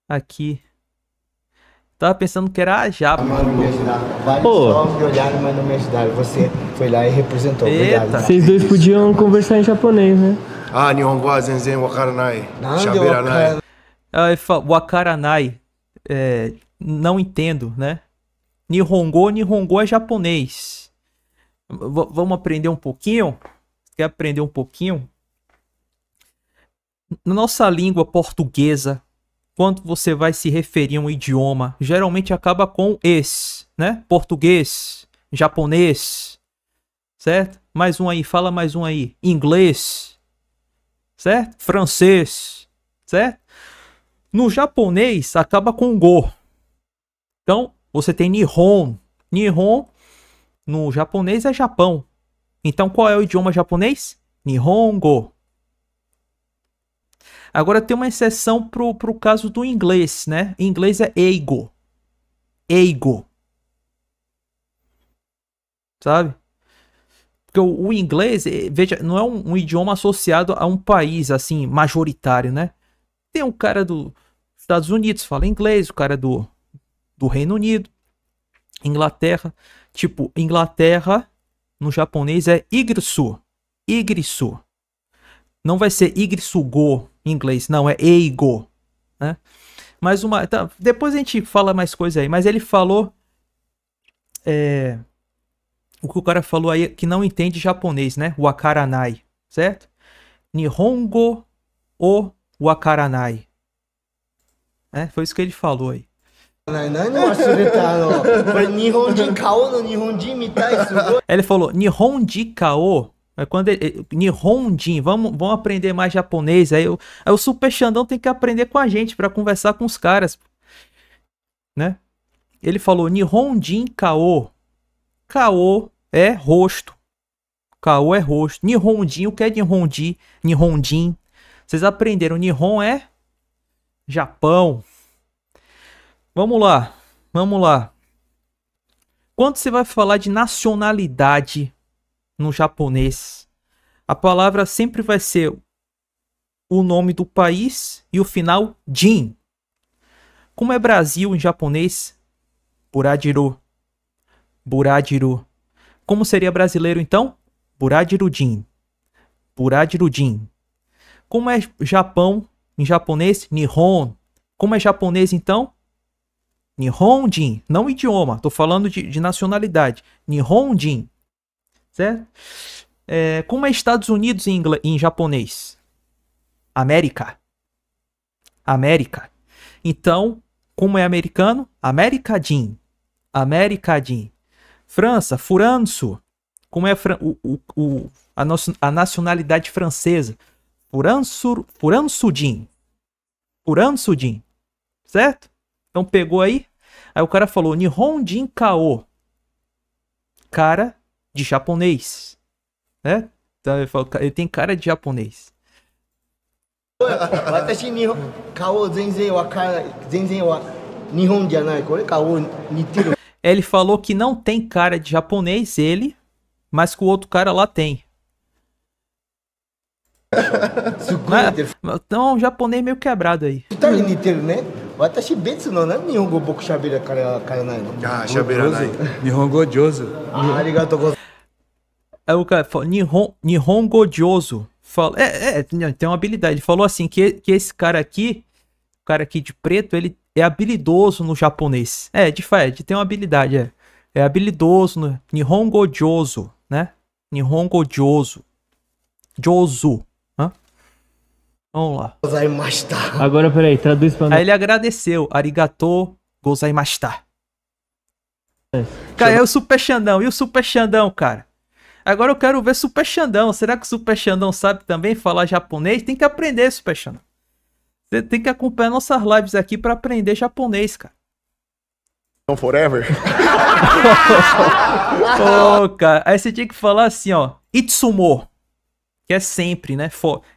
aqui. Tava pensando que era a japa. Mas não me ajudaram. Vários Pô. jovens me olharam, mas não me ajudaram. Você foi lá e representou. Eita. Obrigado. Vocês dois podiam conversar em japonês, né? Ah, Nihongo wa zenzen wakaranai. Não, Shaberanai. Aí ele fala, Wakaranai. Não entendo, né? Nihongo é japonês. Vamos aprender um pouquinho? Quer aprender um pouquinho? Na nossa língua portuguesa, quando você vai se referir a um idioma, geralmente acaba com esse, né? Português, japonês, certo? Mais um aí, fala mais um aí. Inglês, certo? Francês, certo? No japonês, acaba com go. Então, você tem Nihon. Nihon, no japonês, é Japão. Então, qual é o idioma japonês? Nihongo. Agora tem uma exceção pro caso do inglês, né? Em inglês é eigo. Eigo. Sabe? Porque o inglês, veja, não é um idioma associado a um país, assim, majoritário, né? Tem um cara dos Estados Unidos fala inglês, o cara do Reino Unido, Inglaterra. Tipo, Inglaterra, no japonês é igrisu. Igrisu. Não vai ser igrisu-go em inglês, não, é eigo, né? Mais uma, tá, depois a gente fala mais coisa aí, mas ele falou o que o cara falou aí que não entende japonês, né? Wakaranai, certo? Nihongo o wakaranai. Foi isso que ele falou aí. Ele falou Nihonji Kao. Quando Nihonjin, vamos aprender mais japonês. Aí o Super Xandão tem que aprender com a gente para conversar com os caras, né? Ele falou Nihonjin Kao. Kao é rosto. Kao é rosto. Nihonjin, o que é Nihonji? Nihonjin. Vocês aprenderam, Nihon é Japão. Vamos lá. Quando você vai falar de nacionalidade no japonês, a palavra sempre vai ser o nome do país e o final jin. Como é Brasil em japonês? Buradiru. Buradiru. Como seria brasileiro então? Buradiru-jin. Buradiru-jin. Como é Japão em japonês? Nihon. Como é japonês então? Nihonjin. Não idioma, tô falando de nacionalidade. Nihonjin. Certo? Como é Estados Unidos em japonês? América. América. Então, como é americano? Americadin. Americadin. França, Furanço. Como é a nacionalidade francesa? Furançudin. Furançudin. Certo? Então pegou aí? Aí o cara falou Nihonjin Kao. Cara de japonês, né? Então ele tem cara de japonês. Ele falou que não tem cara de japonês, mas que o outro cara lá tem. Então um japonês meio quebrado aí. Ah, shaberanai. Nihongo Joso. Aí o cara falou, Nihongo Joso. Tem uma habilidade. Ele falou assim, que esse cara aqui, o cara aqui de preto, ele é habilidoso no japonês. Tem uma habilidade, É habilidoso no Nihongo Joso, né? Nihongo Joso. Josu. Vamos lá. Agora, peraí, traduz pra nós. Aí ele agradeceu. Arigato gozaimashita. Cara, é o Super Xandão. E o Super Xandão, cara? Agora eu quero ver Super Xandão. Será que o Super Xandão sabe também falar japonês? Tem que aprender, Super Xandão. Você tem que acompanhar nossas lives aqui pra aprender japonês, cara. Forever. Cara. Aí você tinha que falar assim, ó. Itsumo. Que é sempre, né?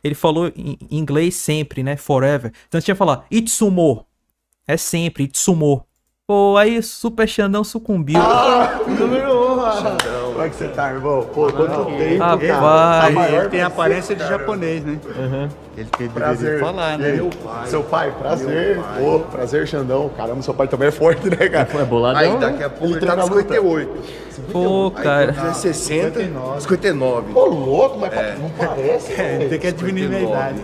Ele falou em inglês sempre, né? Forever. Então você tinha que falar Itsumo. É sempre, Itsumo. Aí Super Xandão sucumbiu. Xandão. Como é que você tá, irmão? Pô, quanto tempo, Rapaz. cara. Ele tem a aparência de japonês, né? Ele deveria falar, né? Seu pai, prazer. Pô, prazer, Xandão. Caramba, seu pai também é forte, né, cara? É boladão, Aí né? daqui a pouco ele tá com 58. Pô, cara. Aí 60, 59. Pô, louco, mas não parece, velho. Tem que diminuir a idade.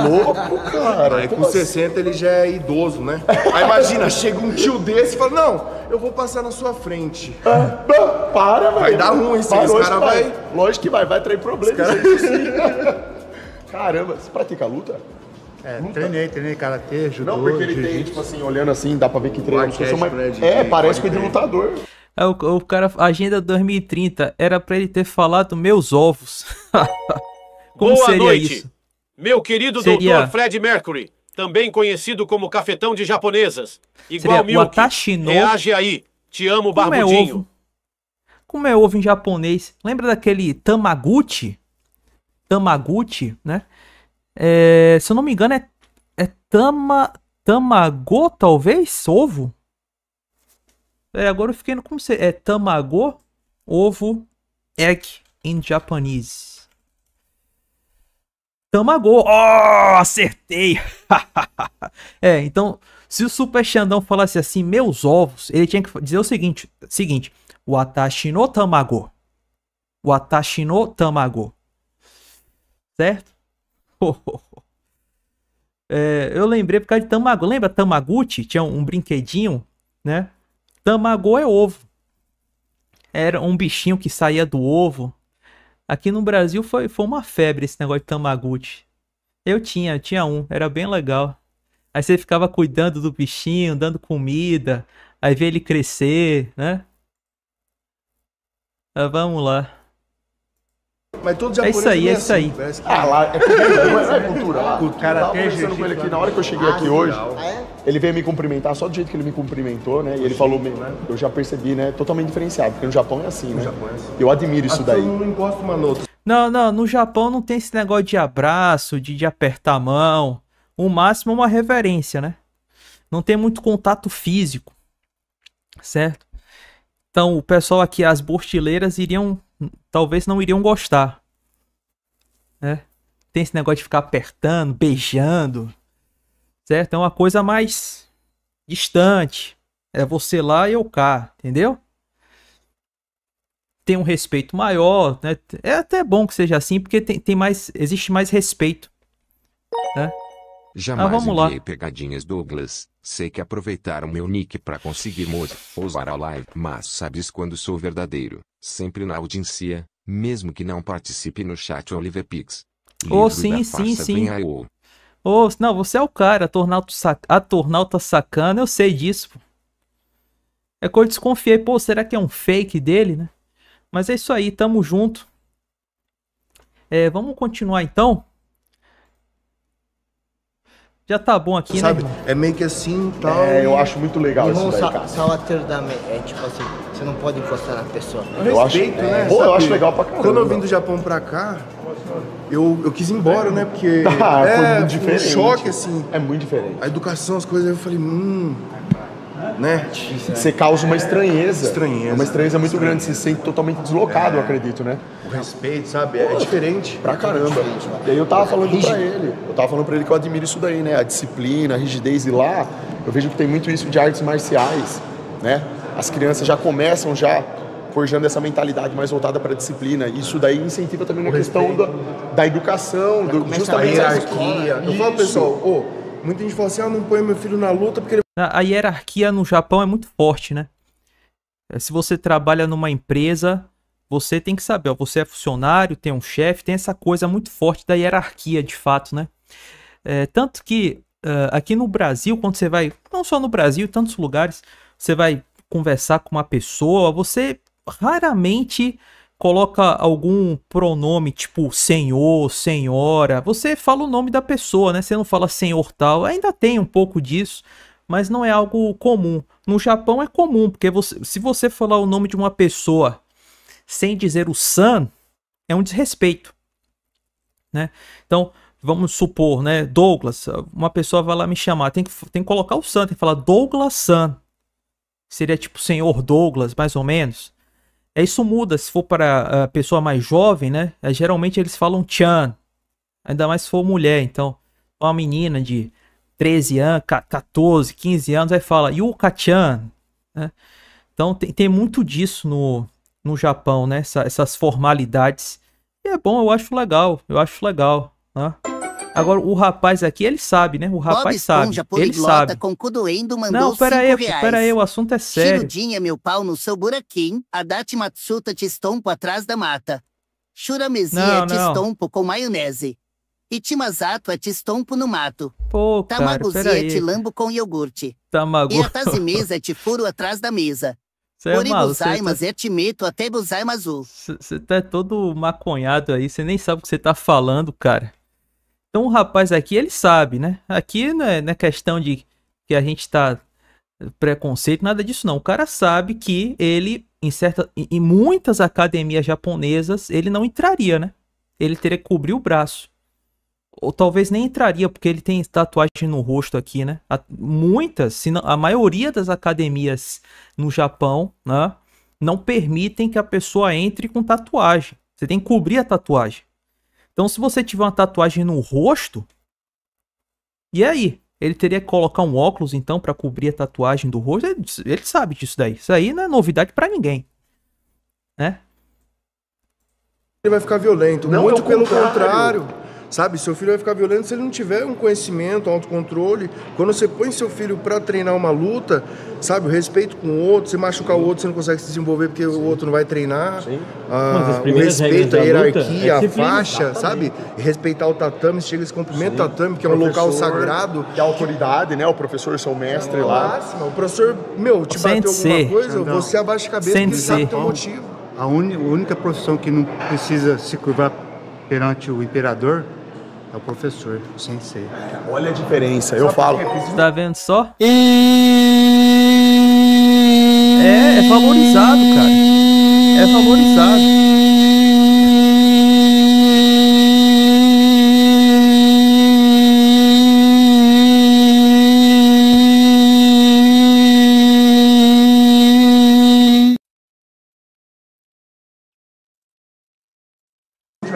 Louco, cara. Aí com 60 ele já é idoso, né? Aí imagina, chega um tio desse e fala, não, eu vou passar na sua frente. Não, para, velho. Vai dar ruim, esse cara vai... Lógico que vai trair problemas. Isso sim. Caramba, você pratica luta? Treinei karatê, judô, Não, porque ele tem, jiu-jitsu. tipo assim, olhando assim, dá pra ver que treina. Arquétipo, né, Parece pode que é de lutador. Aí o cara, Agenda 2030, era pra ele ter falado meus ovos. Como Boa seria noite, isso? meu querido Seria- Dr. Fred Mercury, também conhecido como cafetão de japonesas. Seria Igual o Milk. Atashi no- Reage aí. Te amo, Como é barbudinho. ovo? Como é ovo em japonês? Lembra daquele Tamaguchi? Tamaguchi, né? Se eu não me engano, é Tamago, talvez? Ovo? Agora eu fiquei no... Como se... É Tamago, ovo, egg in Japanese. Tamago. Oh, acertei! Então, se o Super Xandão falasse assim, meus ovos, ele tinha que dizer o seguinte, Watashi no Tamago. Watashi no Tamago. Certo? Eu lembrei por causa de Tamago. Lembra Tamaguchi? Tinha um brinquedinho, né? Tamago é ovo. Era um bichinho que saía do ovo. Aqui no Brasil foi uma febre esse negócio de Tamaguchi. Eu tinha um, era bem legal. Aí você ficava cuidando do bichinho, dando comida, aí vê ele crescer, né? Vamos lá. Mas todo É isso aí, é isso aí. Parece que... Lá, é cultura, não é cultura lá. O cara Eu tava tem conversando com ele aqui, na hora que eu cheguei aqui hoje, ele veio me cumprimentar, só do jeito que ele me cumprimentou, né? E ele falou, eu já percebi, né? Totalmente diferenciado, porque no Japão é assim, né? Eu admiro isso daí. não encosta uma na outra. Não, no Japão não tem esse negócio de abraço, de apertar a mão. O máximo é uma reverência, né? Não tem muito contato físico, certo? Então o pessoal aqui, as bortileiras, talvez não iriam gostar, né? Tem esse negócio de ficar apertando, beijando, certo? É uma coisa mais distante. É você lá e eu cá, entendeu? Tem um respeito maior, né? É até bom que seja assim, porque existe mais respeito, né? Jamais vamos lá. enviei pegadinhas, Douglas. Sei que aproveitaram meu nick pra conseguir usar a live, mas sabes quando sou verdadeiro? Sempre na audiência, mesmo que não participe no chat Oliver Pix. Sim. Não, você é o cara, a Tornauta sacana, eu sei disso, pô. É que eu desconfiei, pô, será que é um fake dele, né? Mas é isso aí, tamo junto. Vamos continuar então. Já tá bom aqui, Sabe? né, irmão? É meio que assim e tal. Eu acho muito legal isso daí, cara. Tipo assim, você não pode encostar na pessoa. Eu acho, né? pô, eu Sabe? acho legal pra caramba. Quando eu vim do Japão pra cá, eu quis ir embora, né? Porque foi muito diferente. um choque, assim. É muito diferente. A educação, as coisas, eu falei, né? Você causa uma estranheza. Estranheza. Uma estranheza muito grande. Você se sente totalmente deslocado, eu acredito, né? O respeito, sabe? É diferente. Pra caramba. E aí eu tava falando pra ele. Eu tava falando pra ele que eu admiro isso daí, né? A disciplina, a rigidez. E lá, eu vejo que tem muito isso de artes marciais, né? As crianças já começam forjando essa mentalidade mais voltada para a disciplina. Isso daí incentiva também na questão da educação, justamente A a hierarquia. Eu falo, pessoal, muita gente fala assim, não põe meu filho na luta porque ele... A hierarquia no Japão é muito forte, né? Se você trabalha numa empresa, você tem que saber, ó, você é funcionário, tem um chefe, tem essa coisa muito forte da hierarquia, de fato, né? Tanto que aqui no Brasil, quando você vai, não só no Brasil, em tantos lugares, você vai conversar com uma pessoa, você raramente coloca algum pronome tipo senhor, senhora. Você fala o nome da pessoa, né? Você não fala senhor tal. Ainda tem um pouco disso, mas não é algo comum. No Japão é comum, porque se você falar o nome de uma pessoa sem dizer o san, é um desrespeito, né? Então, vamos supor, né? Douglas, uma pessoa vai lá me chamar, tem que colocar o san, tem que falar Douglas San. Seria tipo senhor Douglas, mais ou menos. Isso muda se for para a pessoa mais jovem, né? Geralmente eles falam chan, ainda mais se for mulher. Então, uma menina de 13 anos, 14, 15 anos, aí fala Yuka-chan, né? Então tem muito disso no Japão, né? Essas formalidades. E é bom, eu acho legal, né? Agora, o rapaz aqui, ele sabe, né? O rapaz sabe, ele sabe. Com cu doendo, mandou Não, pera R$5. aí, o assunto é sério. Shirudinha, meu pau no seu buraquinho. Adachi Matsuta te estompo atrás da mata. Shuramesia te estompo com maionese. Itimazato te estompo no mato. Pô, cara, Tamaguzia te lambo com iogurte. E a tazimesa te furo atrás da mesa. Oribuzaimas te meto até buzaimazu. Você tá todo maconhado aí, você nem sabe o que você tá falando, cara. Então o rapaz aqui, ele sabe, né? Aqui não é questão de que a gente tá preconceito, nada disso não. O cara sabe que ele, em muitas academias japonesas, ele não entraria, né? Ele teria que cobrir o braço. Ou talvez nem entraria, porque ele tem tatuagem no rosto aqui, né? Muitas, se não, a maioria das academias no Japão, né, não permitem que a pessoa entre com tatuagem. Você tem que cobrir a tatuagem. Então, se você tiver uma tatuagem no rosto, e aí? Ele teria que colocar um óculos, então, para cobrir a tatuagem do rosto? Ele sabe disso daí. Isso aí não é novidade para ninguém, né? Ele vai ficar violento. Não, muito pelo contrário. Sabe, seu filho vai ficar violento se ele não tiver um conhecimento, um autocontrole. Quando você põe seu filho para treinar uma luta, sabe, o respeito com o outro, você machucar o outro, você não consegue se desenvolver porque o outro não vai treinar. O respeito, a hierarquia, a faixa, sabe? E respeitar o tatame, chega esse cumprimento tatame, que é um local sagrado. E a autoridade, né? O professor, seu mestre lá. O professor, te bateu alguma coisa, você abaixa a cabeça porque sabe o teu motivo. A única profissão que não precisa se curvar perante o imperador é o professor, o sensei. Olha a diferença, eu falo. Tá vendo só? É valorizado, cara. É valorizado.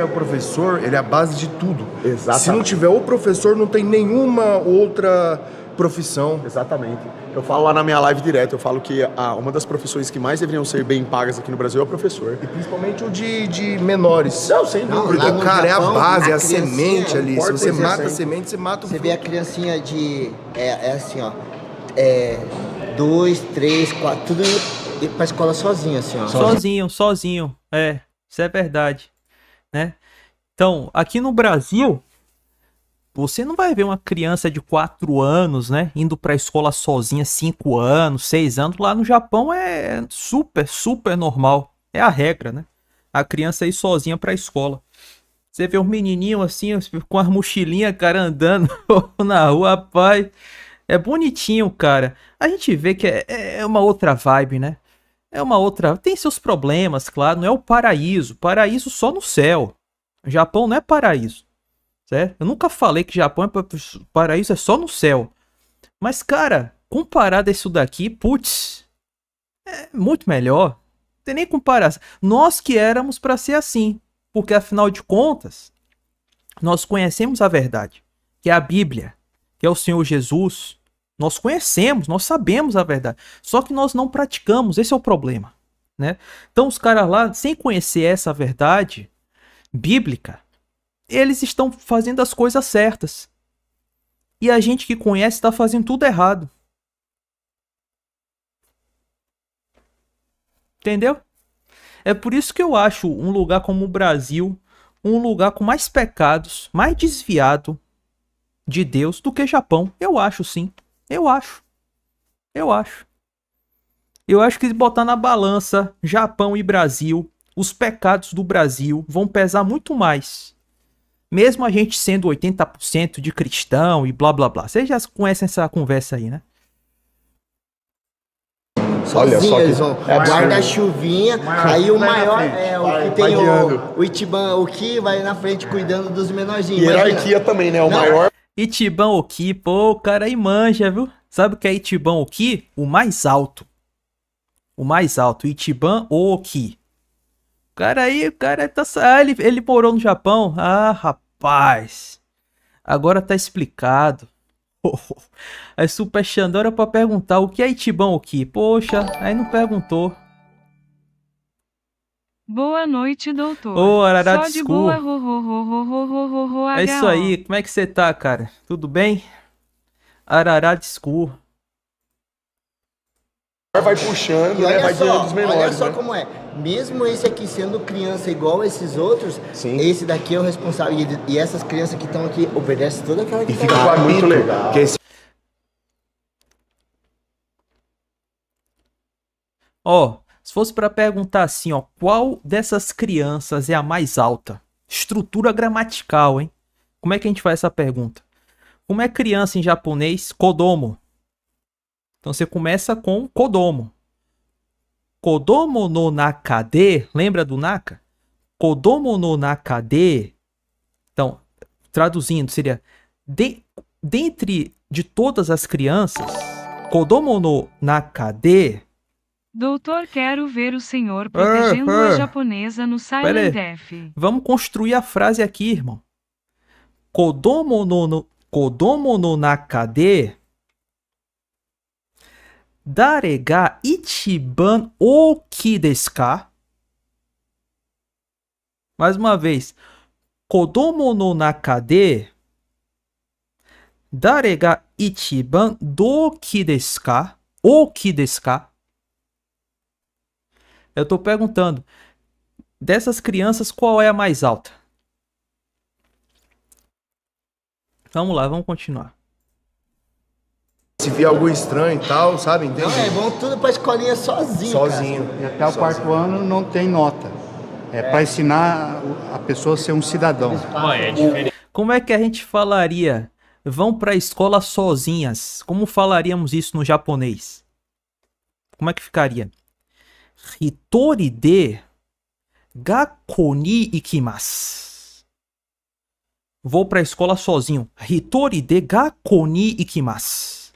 O professor, ele é a base de tudo. Exatamente. Se não tiver o professor, não tem nenhuma outra profissão. Exatamente. Eu falo lá na minha live direto, eu falo que uma das profissões que mais deveriam ser bem pagas aqui no Brasil é o professor. E principalmente o de menores. Não, sem dúvida. Porque o cara Japão, é a base, é a semente ali. Se você mata a semente, você mata o fruto. Você vê a criancinha de... É assim, ó. 2, 3, 4, tudo indo pra escola sozinho, assim, ó. Sozinho. Isso é verdade. Né? Então, aqui no Brasil, você não vai ver uma criança de 4 anos, né, indo para a escola sozinha, 5 anos, 6 anos. Lá no Japão é super normal. É a regra, né? A criança ir sozinha para a escola. Você vê um menininho assim, com as mochilinhas, cara, andando na rua, rapaz. É bonitinho, cara. A gente vê que é uma outra vibe, né? É uma outra... Tem seus problemas, claro. Não é o paraíso. Paraíso só no céu. O Japão não é paraíso. Certo? Eu nunca falei que Japão paraíso é só no céu. Mas, cara, comparado a isso daqui, putz, é muito melhor. Não tem nem comparação. Nós que éramos para ser assim. Porque, afinal de contas, nós conhecemos a verdade. Que é a Bíblia. Que é o Senhor Jesus. Nós conhecemos, nós sabemos a verdade. Só que nós não praticamos, esse é o problema, né? Então os caras lá, sem conhecer essa verdade bíblica, eles estão fazendo as coisas certas. E a gente que conhece está fazendo tudo errado. Entendeu? É por isso que eu acho um lugar como o Brasil um lugar com mais pecados, mais desviado de Deus do que Japão. Eu acho sim. Eu acho que se botar na balança Japão e Brasil, os pecados do Brasil vão pesar muito mais. Mesmo a gente sendo 80% de cristão e blá blá blá. Vocês já conhecem essa conversa aí, né? Olha só que guarda-chuvinha, aí o maior o que tem o Ichiban Oki vai na frente cuidando dos menorzinhos. Hierarquia também, né? O maior. Ichiban Oki, pô, o cara aí manja, viu? Sabe o que é Ichiban Oki? O mais alto. O mais alto, Ichiban Oki. cara aí, o cara tá... Ah, ele morou no Japão? Ah, rapaz. Agora tá explicado. Aí Super Xandão era pra perguntar o que é Ichiban Oki. Poxa, aí não perguntou. Boa noite, doutor. Ô, Ararat Só de School. boa, É isso aí, como é que você tá, cara? Tudo bem? Ararat School. Vai puxando, né? Vai ganhando dos menores. Olha só né? como é. Mesmo esse aqui sendo criança igual a esses outros, Sim. esse daqui é o responsável. E essas crianças que estão aqui obedecem toda aquela que E fica muito legal. Que esse... Ó, se fosse pra perguntar assim, ó, qual dessas crianças é a mais alta? Estrutura gramatical, hein? Como é que a gente faz essa pergunta? Como é criança em japonês? Kodomo. Então você começa com Kodomo. Kodomo no naka de, lembra do naka? Kodomo no naka de. Então, traduzindo, seria dentre de todas as crianças, Kodomo no naka de. Doutor, quero ver o senhor protegendo a japonesa no Silent F. Vamos construir a frase aqui, irmão. Kodomo no naka de dare ga ichiban oki desu ka? Mais uma vez. Kodomo no naka de dare ga ichiban doki desu ka? Oki desu ka? Eu tô perguntando, dessas crianças, qual é a mais alta? Vamos lá, vamos continuar. Se vier algo estranho e tal, sabe? Entende? Não, vão tudo pra escolinha sozinho. Sozinho. E até o quarto ano não tem nota. É para ensinar a pessoa a ser um cidadão. Como é que a gente falaria? Vão pra escola sozinhas. Como falaríamos isso no japonês? Como é que ficaria? Hitori de gakko ni ikimasu. Vou pra escola sozinho. Hitori de gakko ni ikimasu.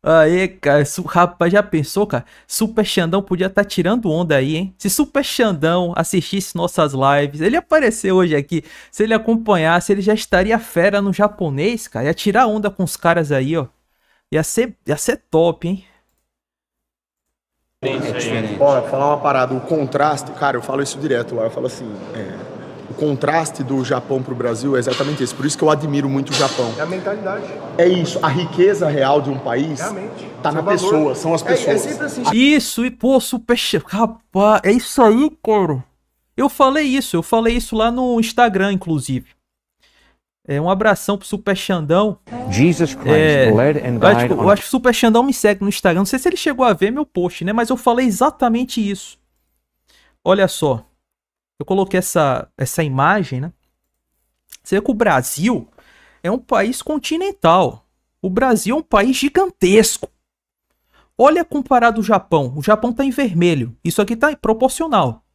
Aí, cara, rapaz, já pensou, cara? Super Xandão podia estar tirando onda aí, hein? Se Super Xandão assistisse nossas lives, ele apareceu hoje aqui. Se ele acompanhasse, ele já estaria fera no japonês, cara. Ia tirar onda com os caras aí, ó. Ia ser top, hein? Ó, falar uma parada, o contraste, cara, eu falo isso direto lá, eu falo assim, o contraste do Japão pro Brasil é exatamente esse, por isso que eu admiro muito o Japão. É a mentalidade. É isso, a riqueza real de um país Realmente. tá na pessoa, são as pessoas. É sempre assim. Isso, e pô, rapaz, é isso aí, cara. Eu falei isso lá no Instagram, inclusive. Um abração pro Super Xandão. Jesus Christ led and died eu acho que o Super Xandão me segue no Instagram. Não sei se ele chegou a ver meu post, né? Mas eu falei exatamente isso. Olha só. Eu coloquei essa imagem, né? Você vê que o Brasil é um país continental. O Brasil é um país gigantesco. Olha comparado ao Japão. O Japão tá em vermelho. Isso aqui tá proporcional.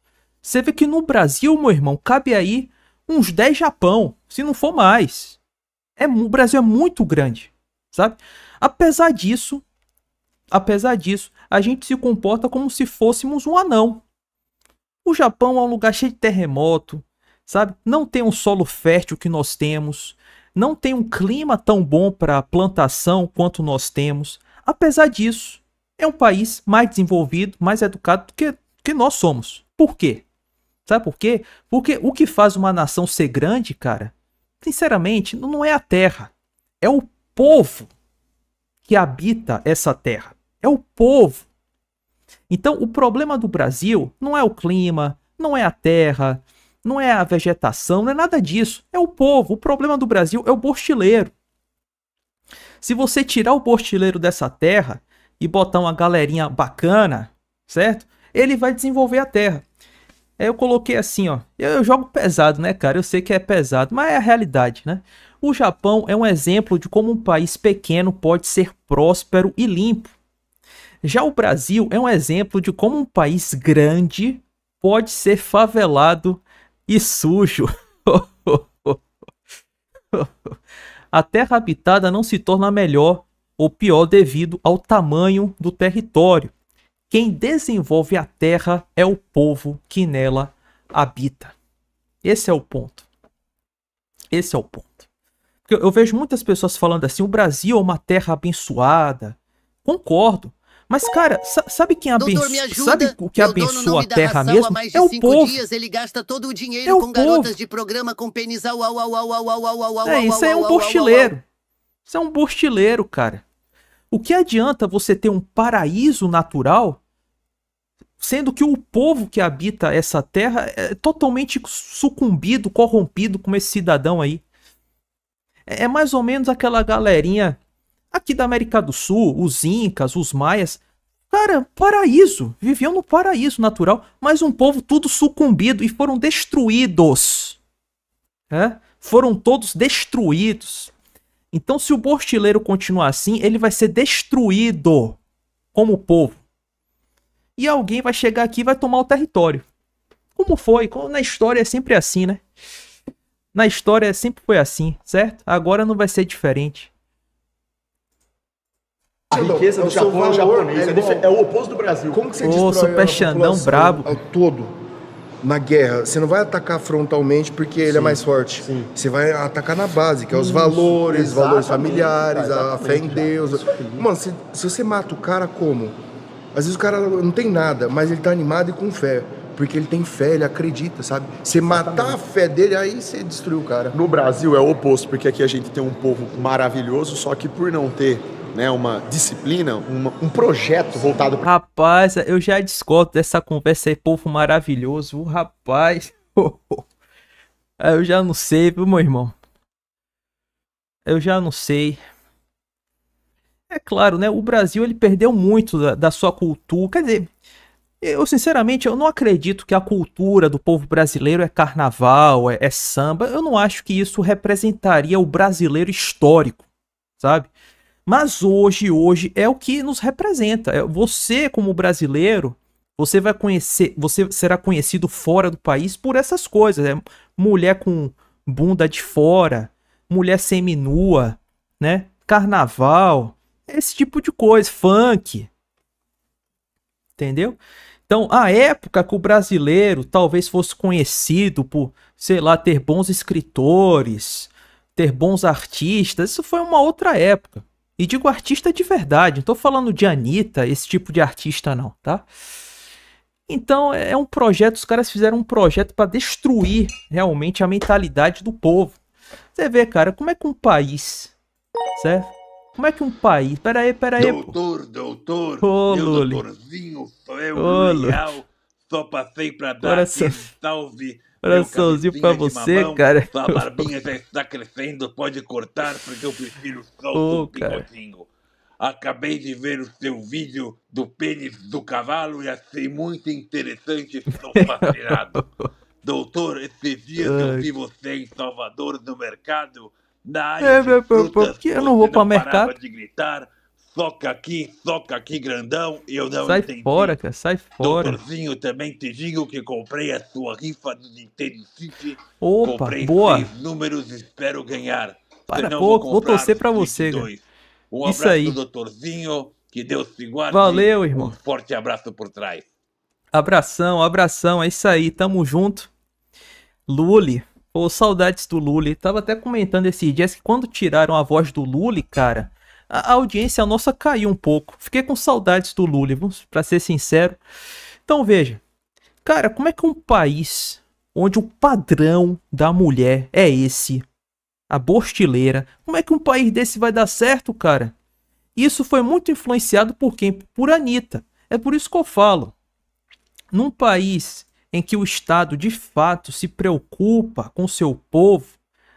Você vê que no Brasil, meu irmão, cabe aí uns 10 Japão, se não for mais. O Brasil é muito grande, sabe? Apesar disso, a gente se comporta como se fôssemos um anão. O Japão é um lugar cheio de terremoto, sabe? Não tem um solo fértil que nós temos, não tem um clima tão bom para plantação quanto nós temos. Apesar disso, é um país mais desenvolvido, mais educado do que nós somos. Por quê? Sabe por quê? Porque o que faz uma nação ser grande, cara, sinceramente, não é a terra. É o povo que habita essa terra. É o povo. Então, o problema do Brasil não é o clima, não é a terra, não é a vegetação, não é nada disso. É o povo. O problema do Brasil é o bortileiro. Se você tirar o bortileiro dessa terra e botar uma galerinha bacana, certo? Ele vai desenvolver a terra. Aí eu coloquei assim, ó. Eu jogo pesado, né, cara? Eu sei que é pesado, mas é a realidade, né? O Japão é um exemplo de como um país pequeno pode ser próspero e limpo. Já o Brasil é um exemplo de como um país grande pode ser favelado e sujo. A terra habitada não se torna melhor ou pior, devido ao tamanho do território. Quem desenvolve a terra é o povo que nela habita. Esse é o ponto. Esse é o ponto. Eu vejo muitas pessoas falando assim, o Brasil é uma terra abençoada. Concordo. Mas, cara, sabe quem sabe o que abençoa a terra mesmo? É o povo. Ele gasta todo o dinheiro com garotas de programa com pênis isso aí é um borstileiro. Isso é um borstileiro, cara. O que adianta você ter um paraíso natural, sendo que o povo que habita essa terra é totalmente sucumbido, corrompido como esse cidadão aí? É mais ou menos aquela galerinha aqui da América do Sul, os incas, os maias. Cara, paraíso. Viviam no paraíso natural, mas um povo tudo sucumbido e foram destruídos. Foram todos destruídos. Então, se o borstileiro continuar assim, ele vai ser destruído como povo. E alguém vai chegar aqui e vai tomar o território. Como foi? Na história é sempre assim, né? Na história sempre foi assim, certo? Agora não vai ser diferente. A riqueza do Japão é o japonês, é o oposto do Brasil. Como que você destrói Super Xandão brabo ao todo na guerra? Você não vai atacar frontalmente porque ele é mais forte. Sim. Você vai atacar na base, que é os valores familiares, a fé em Deus. Mano, se você mata o cara como? Às vezes o cara não tem nada, mas ele tá animado e com fé. Porque ele tem fé, ele acredita, sabe? Você matar a fé dele, aí você destruiu o cara. No Brasil é o oposto, porque aqui a gente tem um povo maravilhoso, só que por não ter, né, uma disciplina, um projeto voltado para... Rapaz, eu já discordo dessa conversa aí, povo maravilhoso. Rapaz, eu já não sei, viu, meu irmão? Eu já não sei. É claro, né? O Brasil, ele perdeu muito da sua cultura. Quer dizer, eu sinceramente, eu não acredito que a cultura do povo brasileiro é carnaval, é samba. Eu não acho que isso representaria o brasileiro histórico, sabe? Mas hoje é o que nos representa. Você, como brasileiro, você vai conhecer, você será conhecido fora do país por essas coisas. Mulher com bunda de fora, mulher seminua, né? Carnaval, esse tipo de coisa, funk. Entendeu? Então, a época que o brasileiro talvez fosse conhecido por, sei lá, ter bons escritores, ter bons artistas, isso foi uma outra época. E digo artista de verdade, não tô falando de Anitta, esse tipo de artista não, tá? Então, é um projeto, os caras fizeram um projeto para destruir realmente a mentalidade do povo. Você vê, cara, como é que um país, certo? Como é que um país... Pera aí. Doutor. Ô, Meu Luli. doutorzinho, sou eu, Real. Só passei pra dar Coração... aquele salve. Coraçãozinho pra você, mamão, cara. Sua barbinha já está crescendo, pode cortar, porque eu prefiro só o picotinho. Acabei de ver o seu vídeo do pênis do cavalo e achei muito interessante, estou fascinado. Doutor, esses dias eu vi você em Salvador, no mercado, na área de frutas, porque eu não vou pra mercado. De gritar, soca aqui, grandão, e eu não sai entendi. Sai fora, cara, sai fora. Doutorzinho, também te digo que comprei a sua rifa do Nintendo City. Opa, comprei boa. 6 números e espero ganhar. Para pouco, vou torcer pra você, cara. Um isso abraço, aí. Doutorzinho, que Deus te guarde. Valeu, irmão. Um forte abraço por trás. Abração, é isso aí, tamo junto. Luli, pô, saudades do Luli. Tava até comentando esses dias que quando tiraram a voz do Luli, cara, a audiência nossa caiu um pouco. Fiquei com saudades do Luli, pra ser sincero. Então veja, cara, como é que um país onde o padrão da mulher é esse, a borstileira, como é que um país desse vai dar certo, cara? Isso foi muito influenciado por quem? Por Anitta. É por isso que eu falo. Num país em que o Estado de fato se preocupa com seu povo,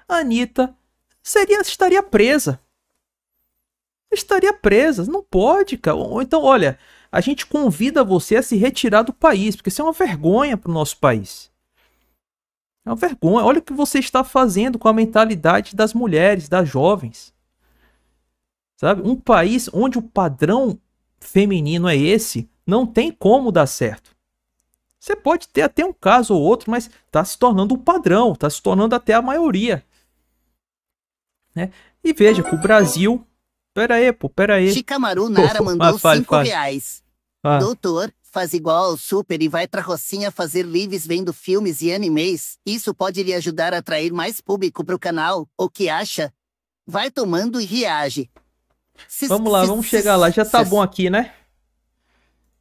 a Anitta estaria presa. Estaria presa. Não pode, cara. Ou então, olha, a gente convida você a se retirar do país, porque isso é uma vergonha para o nosso país. É uma vergonha. Olha o que você está fazendo com a mentalidade das mulheres, das jovens. Sabe? Um país onde o padrão feminino é esse, não tem como dar certo. Você pode ter até um caso ou outro, mas está se tornando o padrão, está se tornando até a maioria. Né? E veja que o Brasil Pera aí, pô, pera aí. Shikamaru Nara mandou fale, 5 reais. Doutor, faz igual ao Super e vai pra Rocinha fazer lives vendo filmes e animes. Isso pode lhe ajudar a atrair mais público pro canal. O que acha? Vai tomando e reage. Vamos lá, vamos chegar lá. Já tá bom aqui, né?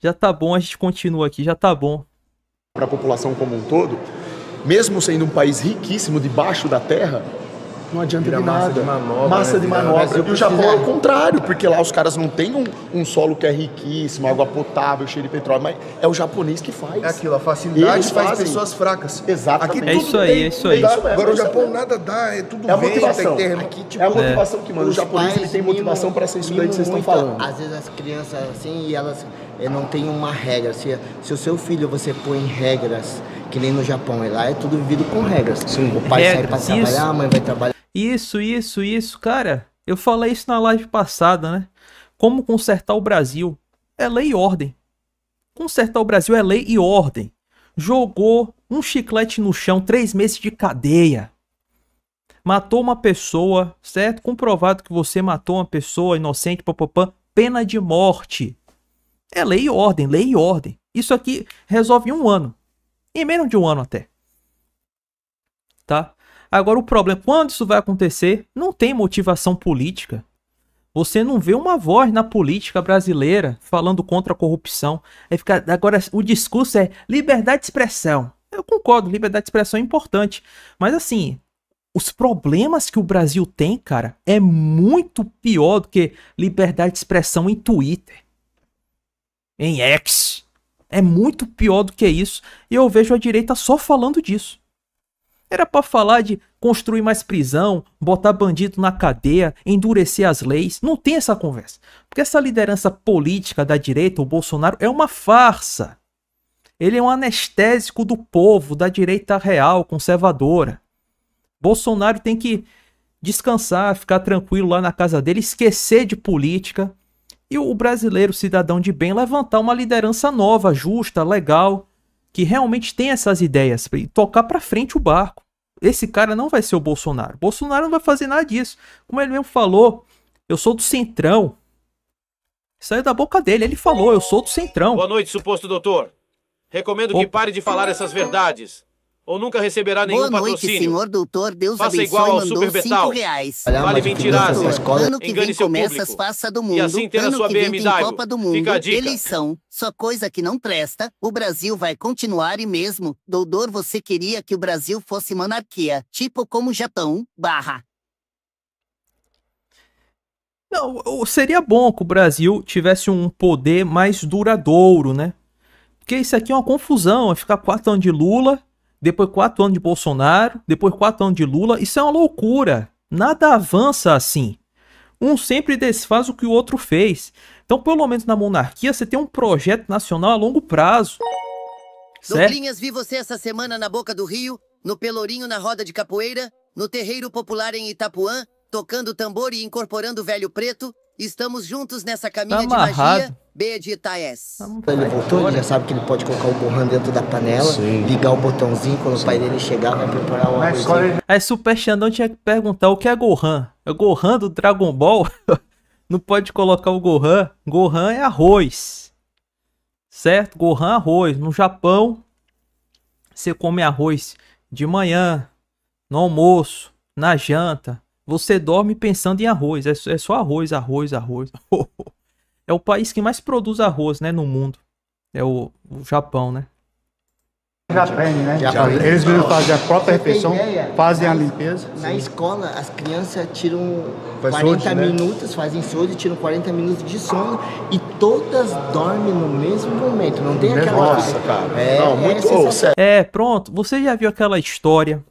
Já tá bom, a gente continua aqui, já tá bom. Para a população como um todo, mesmo sendo um país riquíssimo debaixo da terra, não adianta de nada. Massa de manobra. E o Japão é o contrário, porque lá os caras não têm um solo que é riquíssimo, água potável, cheio de petróleo, mas é o japonês que faz. É aquilo, a facilidade faz pessoas fracas. Exatamente. Aqui é isso aí, é isso aí. Agora o Japão nada dá, é tudo é a motivação. Aqui, tipo, é a motivação que manda. O japonês ele tem motivação para ser isso daí que vocês estão falando. Às vezes as crianças assim, e elas não tem uma regra. Se o seu filho você põe regras, que nem no Japão, lá é tudo vivido com regras. Sim. O pai sai para trabalhar, a mãe vai trabalhar. Isso, cara. Eu falei isso na live passada, né? Como consertar o Brasil? É lei e ordem. Consertar o Brasil é lei e ordem. Jogou um chiclete no chão, 3 meses de cadeia. Matou uma pessoa, certo? Comprovado que você matou uma pessoa inocente, papapã, pena de morte. É lei e ordem, lei e ordem. Isso aqui resolve em 1 ano. Em menos de 1 ano até. Tá? Agora o problema, quando isso vai acontecer, não tem motivação política. Você não vê uma voz na política brasileira falando contra a corrupção. Aí fica, agora o discurso é liberdade de expressão. Eu concordo, liberdade de expressão é importante. Mas assim, os problemas que o Brasil tem, cara, é muito pior do que liberdade de expressão em Twitter, em X. É muito pior do que isso. E eu vejo a direita só falando disso. Era pra falar de construir mais prisão, botar bandido na cadeia, endurecer as leis. Não tem essa conversa. Porque essa liderança política da direita, o Bolsonaro, é uma farsa. Ele é um anestésico do povo, da direita real, conservadora. Bolsonaro tem que descansar, ficar tranquilo lá na casa dele, esquecer de política. E o brasileiro, cidadão de bem, levantar uma liderança nova, justa, legal, que realmente tem essas ideias e tocar pra frente o barco. Esse cara não vai ser o Bolsonaro. Bolsonaro não vai fazer nada disso. Como ele mesmo falou, eu sou do Centrão. Saiu da boca dele, ele falou, eu sou do Centrão. Boa noite, suposto doutor. Recomendo que pare de falar essas verdades. Ou nunca receberá nenhum patrocínio. Boa noite, senhor doutor. Deus faça abençoe, igual ao mandou Super Betal. 5 reais. Vale mentiras. Ano que Engane vem seu começa público. as faças do mundo. E assim ter a ano sua que vem BMW. tem Copa do Mundo, Fica a dica. eleição. Só coisa que não presta. O Brasil vai continuar e mesmo. Doutor, você queria que o Brasil fosse monarquia. Tipo como Japão, barra. Não, seria bom que o Brasil tivesse um poder mais duradouro, né? Porque isso aqui é uma confusão. É ficar 4 anos de Lula, depois 4 anos de Bolsonaro, depois 4 anos de Lula. Isso é uma loucura. Nada avança assim. Um sempre desfaz o que o outro fez. Então, pelo menos na monarquia, você tem um projeto nacional a longo prazo. Certo? Douglinhas, vi você essa semana na Boca do Rio, no Pelourinho na roda de capoeira, no Terreiro Popular em Itapuã, tocando tambor e incorporando o velho preto. Estamos juntos nessa caminha de magia. B de Itaés. Ele voltou, ele já sabe que ele pode colocar o Gohan dentro da panela, ligar o botãozinho, quando o pai dele chegar, vai preparar o arrozinho. Aí Super Xandão tinha que perguntar o que é Gohan. É Gohan do Dragon Ball? Não pode colocar o Gohan. Gohan é arroz. Certo? Gohan arroz. No Japão, você come arroz de manhã, no almoço, na janta. Você dorme pensando em arroz. É só arroz, arroz, arroz. É o país que mais produz arroz, né, no mundo. É o Japão, né? Já aprende, né? Eles mesmos fazem a própria refeição, fazem a limpeza. Na escola, as crianças tiram Faz 40 hoje, né? minutos, fazem sono, tiram 40 minutos de sono e todas dormem no mesmo momento. Não tem aquela... Nossa, cara. Não, muito sério. Pronto. Você já viu aquela história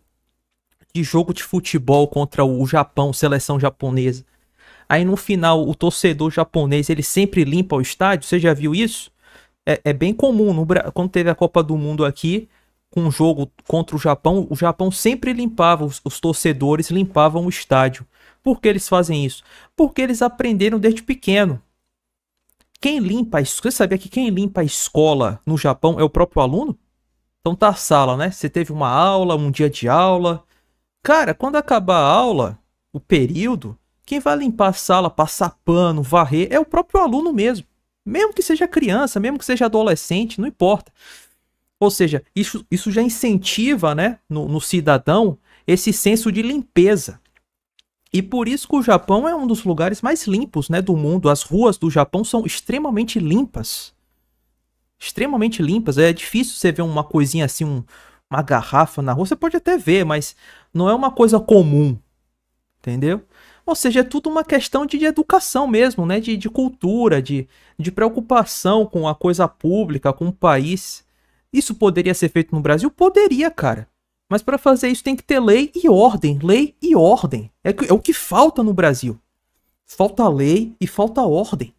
de jogo de futebol contra o Japão, seleção japonesa? Aí no final, o torcedor japonês, ele sempre limpa o estádio. Você já viu isso? É bem comum. Quando teve a Copa do Mundo aqui, com um jogo contra o Japão sempre limpava, os torcedores limpavam o estádio. Por que eles fazem isso? Porque eles aprenderam desde pequeno. Quem limpa, você sabia que quem limpa a escola no Japão é o próprio aluno? Então tá a sala, né? Você teve uma aula, um dia de aula. Cara, quando acabar a aula, o período, Quem vai limpar a sala, passar pano, varrer, é o próprio aluno mesmo. Mesmo que seja criança, mesmo que seja adolescente, não importa. Ou seja, isso já incentiva, né, no cidadão esse senso de limpeza. E por isso que o Japão é um dos lugares mais limpos, né, do mundo. As ruas do Japão são extremamente limpas. Extremamente limpas. É difícil você ver uma coisinha assim, uma garrafa na rua. Você pode até ver, mas não é uma coisa comum. Entendeu? Ou seja, é tudo uma questão de educação mesmo, né? De cultura, de preocupação com a coisa pública, com o país. Isso poderia ser feito no Brasil? Poderia, cara. Mas para fazer isso tem que ter lei e ordem. Lei e ordem. É o que falta no Brasil. Falta lei e falta ordem.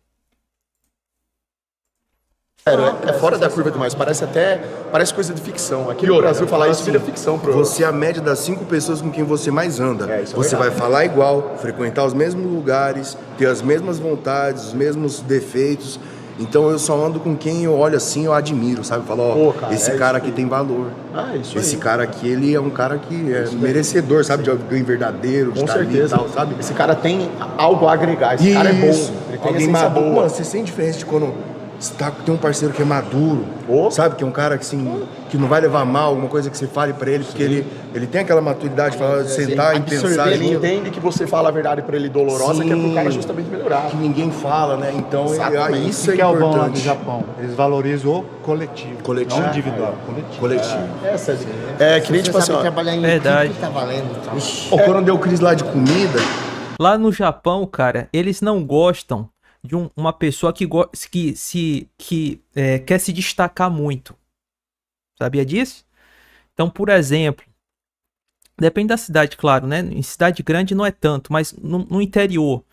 É fora da curva demais, parece coisa de ficção. Aqui no Brasil falar isso vira ficção. Você é a média das 5 pessoas com quem você mais anda. Você vai falar igual, frequentar os mesmos lugares, ter as mesmas vontades, os mesmos defeitos. Então eu só ando com quem eu olho assim, eu admiro, sabe? Falo, ó, esse cara aqui tem valor. Esse cara aqui, ele é um cara que é merecedor, sabe? De alguém verdadeiro, de estar ali e tal, sabe? Esse cara tem algo a agregar, esse cara é bom. Ele tem alguém maduro. Mano, você sente diferença de quando tem um parceiro que é maduro, sabe? Que é um cara que, assim, que não vai levar mal alguma coisa que você fale pra ele, porque ele tem aquela maturidade de sentar e pensar. Ele entende que você fala a verdade pra ele dolorosa, que é pro cara justamente melhorar. Que ninguém fala, né? Então, isso é que é o bom lá importante. do Japão. Eles valorizam o coletivo. Não individual. Coletivo. Que nem tipo assim, ó. Trabalhar em verdade. equipe tá valendo. Quando deu crise lá de comida... Lá no Japão, cara, eles não gostam de uma pessoa que quer se destacar muito. Sabia disso? Então, por exemplo, depende da cidade, claro, né? Em cidade grande não é tanto, mas no interior,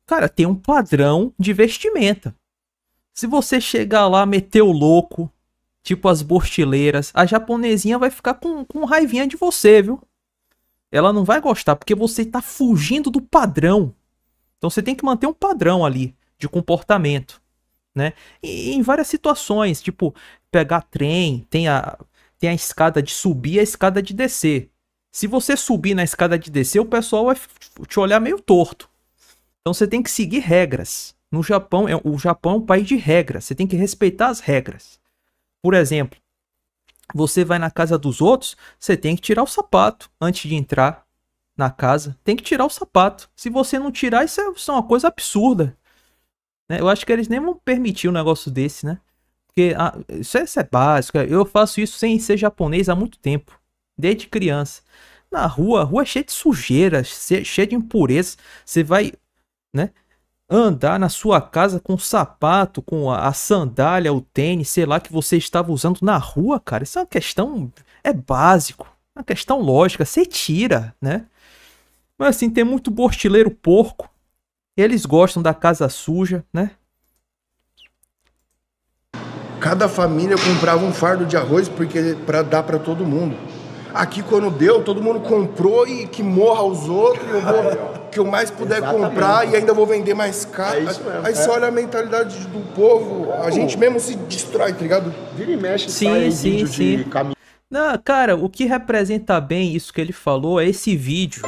cara, tem um padrão de vestimenta. Se você chegar lá, meter o louco, tipo as bortileiras, a japonesinha vai ficar com raivinha de você, viu? Ela não vai gostar, porque você tá fugindo do padrão. Então você tem que manter um padrão ali de comportamento, né? E em várias situações, tipo, pegar trem, tem a escada de subir e a escada de descer. Se você subir na escada de descer, o pessoal vai te olhar meio torto. Então você tem que seguir regras. No Japão, o Japão é um país de regras, você tem que respeitar as regras. Por exemplo, você vai na casa dos outros, você tem que tirar o sapato antes de entrar na casa. Tem que tirar o sapato. Se você não tirar, isso é uma coisa absurda. Eu acho que eles nem vão permitir um negócio desse, né? Porque isso é básico. Eu faço isso sem ser japonês há muito tempo. Desde criança. Na rua, a rua é cheia de sujeira, cheia de impurezas. Você vai, né, andar na sua casa com o sapato, com a sandália, o tênis, sei lá, que você estava usando na rua, cara. Isso é uma questão... É básico. É uma questão lógica. Você tira, né? Mas assim, tem muito bortileiro porco. Eles gostam da casa suja, né? Cada família comprava um fardo de arroz para dar para todo mundo. Aqui, quando deu, todo mundo comprou e que morra os outros. Eu vou, que eu mais puder comprar e ainda vou vender mais caro. Aí você olha a mentalidade do povo, a gente mesmo se destrói, tá ligado? Vira e mexe, sim. De caminho. Não, cara, o que representa bem isso que ele falou é esse vídeo.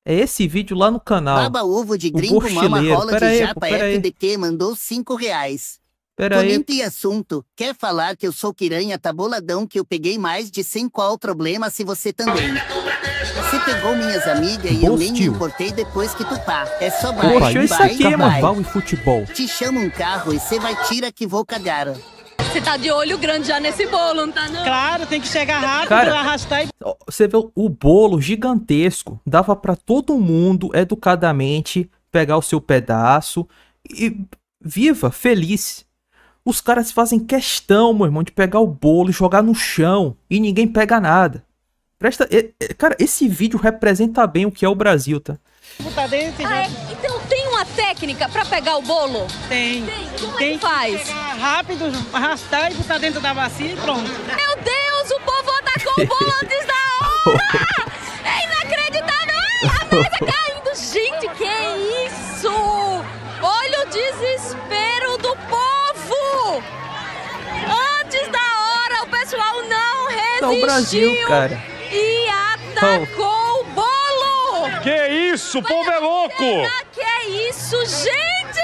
É esse vídeo lá no canal. Baba Ovo de Gringo Mama Rola de Japa FDQ mandou R$5. Comenta e assunto. Quer falar que eu sou piranha, tá boladão que eu peguei mais de 100, qual o problema se você também? Você pegou minhas amigas e eu nem me importei depois que tu pá. É só vai, poxa, isso aqui é carnaval e futebol. Te chama um carro e cê vai tira que vou cagar. Você tá de olho grande já nesse bolo, não tá não? Claro, tem que chegar rápido, cara, arrastar e... Você vê o bolo gigantesco. Dava pra todo mundo, educadamente, pegar o seu pedaço e viva, feliz. Os caras fazem questão, meu irmão, de pegar o bolo e jogar no chão. E ninguém pega nada. Cara, esse vídeo representa bem o que é o Brasil, tá? Então tem uma técnica pra pegar o bolo? Tem. Como é que faz? Pegar rápido, arrastar e botar dentro da bacia e pronto. Meu Deus, o povo atacou o bolo antes da hora! É inacreditável! A mesa caindo! Gente, que é isso? Olha o desespero do povo! Antes da hora, o pessoal não resistiu. É o Brasil, cara. E atacou o bolo! Que isso? O povo é louco! Será que é isso, gente?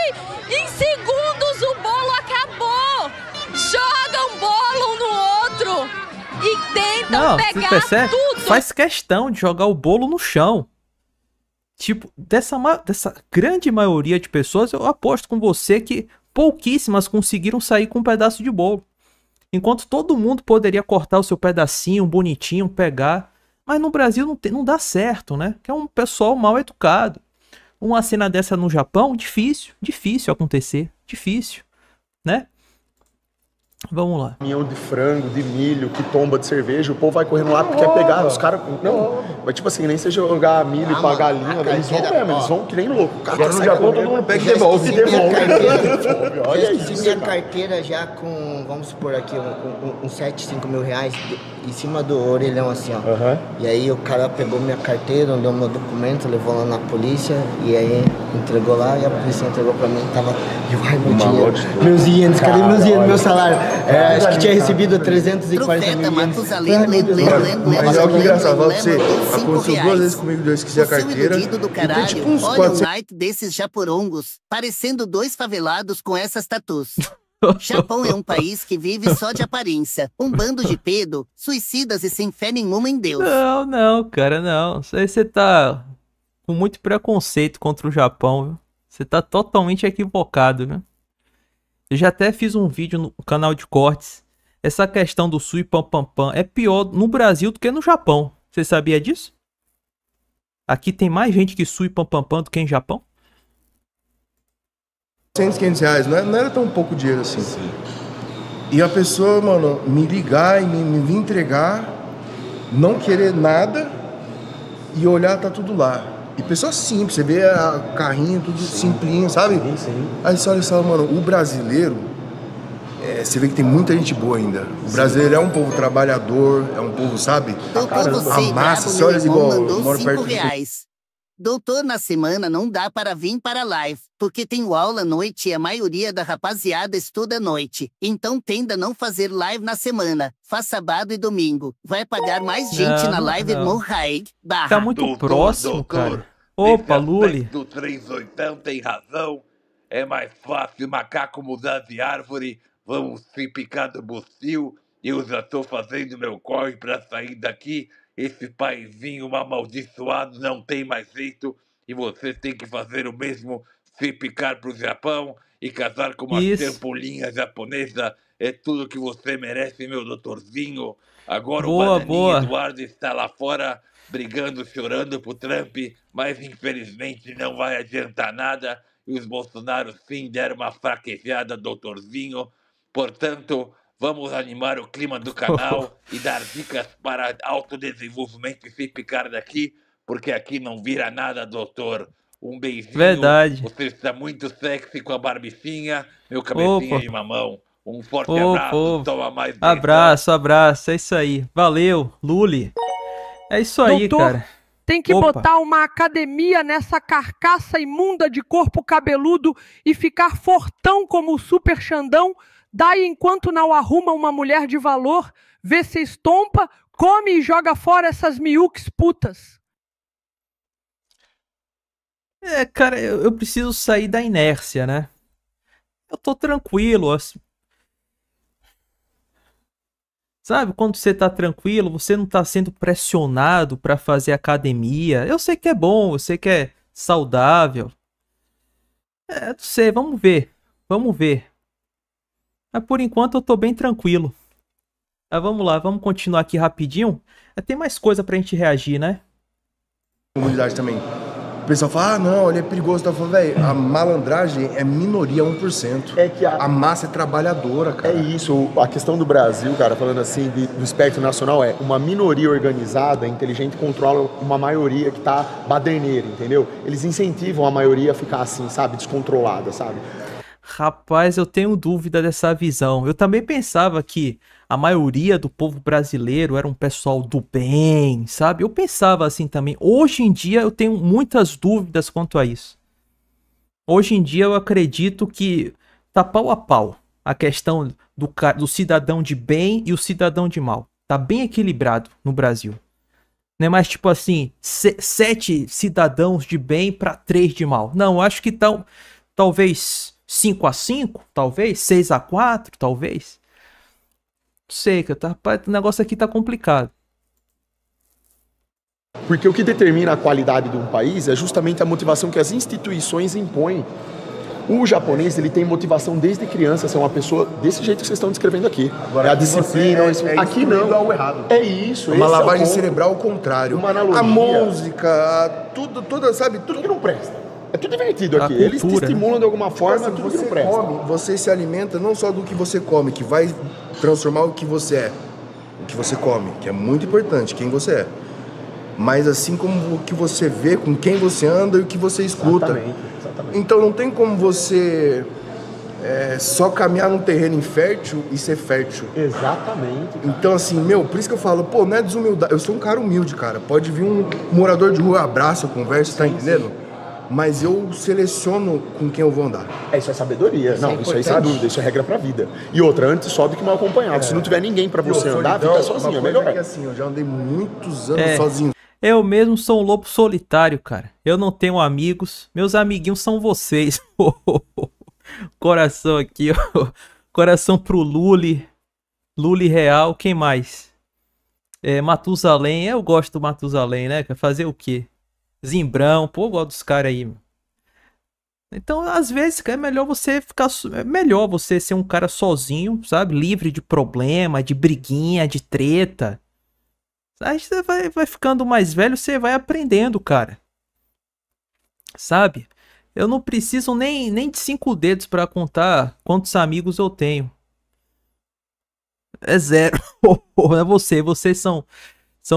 Em segundos o bolo acabou. Jogam bolo um no outro e tentam pegar tudo. Faz questão de jogar o bolo no chão. Tipo, dessa grande maioria de pessoas, eu aposto com você que pouquíssimas conseguiram sair com um pedaço de bolo. Enquanto todo mundo poderia cortar o seu pedacinho bonitinho, pegar. Mas no Brasil não dá certo, né? Que é um pessoal mal educado. Uma cena dessa no Japão, difícil acontecer. Difícil, né? Vamos lá. Caminhão de frango, de milho, que tomba de cerveja, o povo vai correndo lá porque quer pegar. Os caras. Não, mas tipo assim, nem se jogar milho pra galinha, eles vão mesmo, eles vão que nem louco. Agora no Japão todo mundo pega e devolve. Olha isso. Eu minha carteira já com, vamos supor aqui, uns 7, 5 mil reais em cima do orelhão assim, ó. E aí o cara pegou minha carteira, deu meu documento, levou lá na polícia e aí entregou lá e a polícia entregou pra mim, tava. Ai, meu dinheiro. Meus ienes, cadê meus ienes, meu salário? Acho que tinha recebido 340 mil ienes. Mas olha que engraçado, fala pra você. Aconteceu 2 vezes comigo, Deus quiser a carteira. Do caralho. E tem tipo uns olha 400... o night desses japorongos, parecendo 2 favelados com essas tatus. Japão é um país que vive só de aparência. Um bando de pedo, suicidas e sem fé nenhuma em Deus. Não, cara, não. Isso aí você tá com muito preconceito contra o Japão, viu? Você tá totalmente equivocado, viu? Eu já até fiz um vídeo no canal de cortes. Essa questão do Sui Pam Pam Pam é pior no Brasil do que no Japão. Você sabia disso? Aqui tem mais gente que Sui Pam Pam Pam do que em Japão? 100, 500 reais, não era tão pouco dinheiro assim. Sim. E a pessoa, mano, me ligar e me vir entregar, não querer nada e olhar, tá tudo lá. E pessoa simples, você vê o carrinho, tudo simplinho, sabe? Sim. Aí você olha e fala, mano, o brasileiro, você vê que tem muita gente boa ainda. O brasileiro é um povo trabalhador, é um povo, sabe? A massa, você olha igual, eu moro perto R$5. Doutor, na semana não dá para vir para a live, porque tenho aula à noite e a maioria da rapaziada estuda à noite. Então tenda a não fazer live na semana. Faz sábado e domingo. Vai pagar mais gente na live, irmão Raig. Tá muito próximo, cara. Opa, Luli. Do 38 tem razão. É mais fácil macaco mudar de árvore. Vamos se picar do bucil. Eu já tô fazendo meu corre pra sair daqui. Esse paizinho amaldiçoado não tem mais jeito e você tem que fazer o mesmo, se picar pro Japão e casar com uma tempolinha japonesa. É tudo que você merece, meu doutorzinho. Agora o Bananinha Eduardo está lá fora brigando, chorando pro Trump, mas infelizmente não vai adiantar nada e os Bolsonaro sim deram uma fraquejada, doutorzinho. Portanto, vamos animar o clima do canal e dar dicas para autodesenvolvimento e se picar daqui, porque aqui não vira nada, doutor. Um beijinho. Verdade. Você está muito sexy com a barbicinha, meu cabecinha de mamão. Um forte abraço. Toma mais abraço. É isso aí. Valeu, Luli. É isso aí, doutor, cara. Tem que botar uma academia nessa carcaça imunda de corpo cabeludo e ficar fortão como o Super Xandão. Daí, enquanto não arruma uma mulher de valor, vê se estompa, come e joga fora essas miúques putas. Cara, eu preciso sair da inércia, né? Eu tô tranquilo, assim. Sabe, quando você tá tranquilo, você não tá sendo pressionado pra fazer academia. Eu sei que é bom, eu sei que é saudável. Não sei, vamos ver. Mas por enquanto eu tô bem tranquilo. Mas vamos lá, vamos continuar aqui rapidinho. Tem mais coisa pra gente reagir, né? Comunidade também. O pessoal fala, não, ele é perigoso. Tá falando, velho, a malandragem é minoria, 1%. É que a massa é trabalhadora, cara. É isso, a questão do Brasil, cara, falando assim, do espectro nacional, é uma minoria organizada, inteligente, controla uma maioria que tá baderneira, entendeu? Eles incentivam a maioria a ficar assim, sabe, descontrolada, sabe? Rapaz, eu tenho dúvida dessa visão. Eu também pensava que a maioria do povo brasileiro era um pessoal do bem, sabe? Eu pensava assim também. Hoje em dia eu tenho muitas dúvidas quanto a isso. Hoje em dia eu acredito que tá pau a pau a questão do cidadão de bem e o cidadão de mal. Tá bem equilibrado no Brasil. Não é mais tipo assim, 7 cidadãos de bem para 3 de mal. Não, acho que talvez 5-5, talvez 6-4, talvez. Não sei, o negócio aqui tá complicado. Porque o que determina a qualidade de um país é justamente a motivação que as instituições impõem. O japonês, ele tem motivação desde criança, ser uma pessoa desse jeito que vocês estão descrevendo aqui. Agora, é a disciplina. Aqui não. Ao errado. É isso. Uma lavagem cerebral ao contrário. Uma analogia. A música, tudo, sabe? Tudo que não presta. É tudo divertido aqui. Eles te estimulam de alguma forma, tudo que não presta. Você se alimenta não só do que você come, que vai transformar o que você é. O que você come, que é muito importante, quem você é. Mas assim como o que você vê, com quem você anda e o que você escuta. Exatamente. Então não tem como você só caminhar num terreno infértil e ser fértil. Exatamente. Cara. Então assim, por isso que eu falo, não é desumildade. Eu sou um cara humilde, cara. Pode vir um morador de rua, abraça, conversa, tá entendendo? Sim. Mas eu seleciono com quem eu vou andar. Isso é sabedoria. Isso aí sem dúvida, isso é regra pra vida. E outra, antes sobe que mal acompanhado. Se não tiver ninguém pra você andar, fica sozinho, é melhor. É assim, eu já andei muitos anos sozinho. Eu mesmo sou um lobo solitário, cara. Eu não tenho amigos. Meus amiguinhos são vocês. Coração aqui, ó. Coração pro Luli. Luli Real. Quem mais? Matusalém. Eu gosto do Matusalém, né? Quer fazer o quê? Zimbrão. Pô, eu gosto dos caras aí. Então, às vezes, é melhor você ficar... É melhor você ser um cara sozinho, sabe? Livre de problema, de briguinha, de treta. Aí você vai ficando mais velho, você vai aprendendo, cara. Sabe? Eu não preciso nem de 5 dedos pra contar quantos amigos eu tenho. É 0. É vocês são